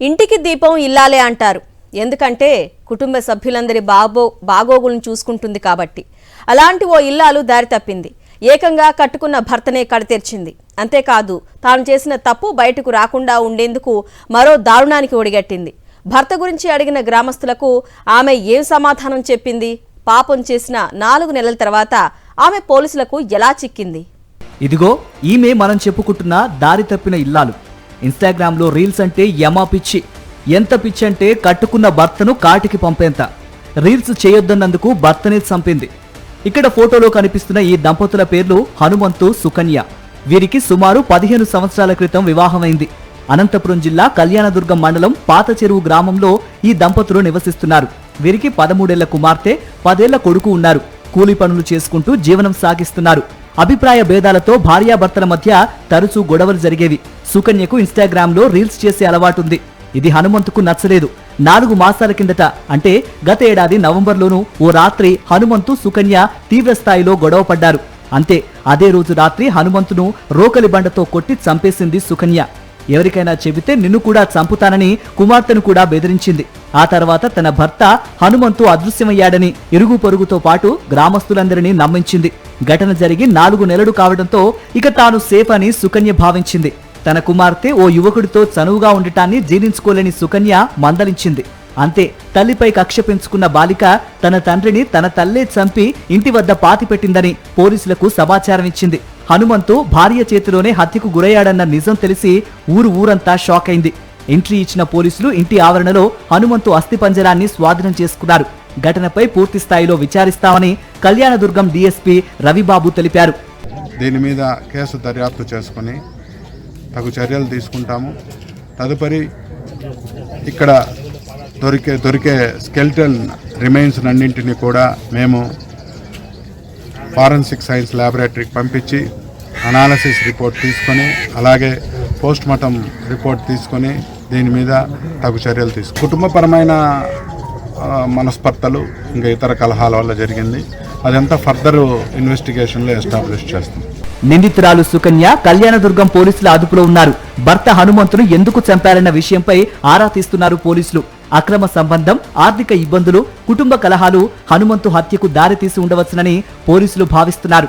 ఇంటికి దీపం ఇల్లాలే అంటారు. ఎందుకంటే కుటుంబ సభ్యులందరి బాగోగులను చూసుకుంటుంది కాబట్టి. అలాంటి ఓ ఇల్లాలు దారి తప్పింది. ఏకంగా కట్టుకున్న భర్తనే కడతీర్చింది. అంతేకాదు తాను చేసిన తప్పు బయటకు రాకుండా ఉండేందుకు మరో దారుణానికి ఒడిగట్టింది. భర్త గురించి అడిగిన గ్రామస్తులకు ఆమె ఏం సమాధానం చెప్పింది? పాపం చేసిన 4 నెలల తర్వాత ఆమె పోలీసులకు ఎలా చిక్కింది? ఇదిగో ఈమె మనం చెప్పుకుంటున్న దారి తప్పిన ఇల్లాలు. ఇన్స్టాగ్రామ్లో రీల్స్ అంటే యమా పిచ్చి. ఎంత పిచ్చి అంటే కట్టుకున్న భర్తను కాటికి పంపేంత. రీల్స్ చేయొద్దన్నందుకు భర్తనే చంపింది. ఇక్కడ ఫోటోలో కనిపిస్తున్న ఈ దంపతుల పేర్లు హనుమంతు, సుకన్య. వీరికి సుమారు 15 సంవత్సరాల క్రితం వివాహమైంది. అనంతపురం జిల్లా కళ్యాణదుర్గం మండలం పాత చెరువు గ్రామంలో ఈ దంపతులు నివసిస్తున్నారు. వీరికి 13 ఏళ్ల కుమార్తె, 10 ఏళ్ల కొడుకు ఉన్నారు. కూలీ పనులు చేసుకుంటూ జీవనం సాగిస్తున్నారు. అభిప్రాయ భేదాలతో భార్యాభర్తల మధ్య తరచూ గొడవలు జరిగేవి. సుకన్యకు ఇన్స్టాగ్రామ్లో రీల్స్ చేసే అలవాటుంది. ఇది హనుమంతుకు నచ్చలేదు. 4 మాసాల కిందట అంటే గత ఏడాది నవంబర్లోనూ ఓ రాత్రి హనుమంతు, సుకన్య తీవ్ర స్థాయిలో గొడవ పడ్డారు. అంతే, అదే రోజు రాత్రి హనుమంతును రోకలి బండతో కొట్టి చంపేసింది సుకన్య. ఎవరికైనా చెబితే నిన్ను కూడా చంపుతానని కుమార్తెను కూడా బెదిరించింది. ఆ తర్వాత తన భర్త హనుమంతు అదృశ్యమయ్యాడని ఇరుగు పొరుగుతో పాటు గ్రామస్తులందరినీ నమ్మించింది. ఘటన జరిగి 4 నెలలు కావడంతో ఇక తాను సేఫ్ అని సుకన్య భావించింది. తన కుమార్తె ఓ యువకుడితో చనువుగా ఉండటాన్ని జీర్ణించుకోలేని సుకన్య మందలించింది. అంతే, తల్లిపై కక్ష పెంచుకున్న బాలిక తన తండ్రిని తన తల్లే చంపి ఇంటి వద్ద పాతిపెట్టిందని పోలీసులకు సమాచారం ఇచ్చింది. హనుమంతు భార్య చేతిలోనే హత్యకు గురయ్యాడన్న నిజం తెలిసి ఊరంతా షాక్ అయింది. ఎంట్రీ ఇచ్చిన పోలీసులు ఇంటి ఆవరణలో హనుమంతు అస్థిపంజరాన్ని స్వాధీనం చేసుకున్నారు. ఘటనపై పూర్తి స్థాయిలో విచారిస్తామని కళ్యాణదుర్గం డీఎస్పీ రవిబాబు తెలిపారు. దీని మీద కేసు దర్యాప్తు చేసుకుని తగు చర్యలు తీసుకుంటాము. తదుపరి ఇక్కడ దొరికే స్కెల్టన్ రిమైన్స్ అన్నింటినీ కూడా మేము ఫారెన్సిక్ సైన్స్ ల్యాబొరేటరీకి పంపించి అనాలసిస్ రిపోర్ట్ తీసుకొని, అలాగే పోస్ట్ మార్టం రిపోర్ట్ తీసుకొని దీని మీద తగు చర్యలు కుటుంబపరమైన మనస్పర్ధలు ఇంకా ఇతర కలహాల వల్ల జరిగింది. అదంతా ఫర్దర్ ఇన్వెస్టిగేషన్లో ఎస్టాబ్లిష్ చేస్తాం. నిందితురాలు సుకన్య కళ్యాణదుర్గం పోలీసుల అదుపులో ఉన్నారు. భర్త హనుమంతును ఎందుకు చంపారన్న విషయంపై ఆరా తీస్తున్నారు పోలీసులు. అక్రమ సంబంధం, ఆర్థిక ఇబ్బందులు, కుటుంబ కలహాలు హనుమంతు హత్యకు దారి తీసి ఉండవచ్చునని పోలీసులు భావిస్తున్నారు.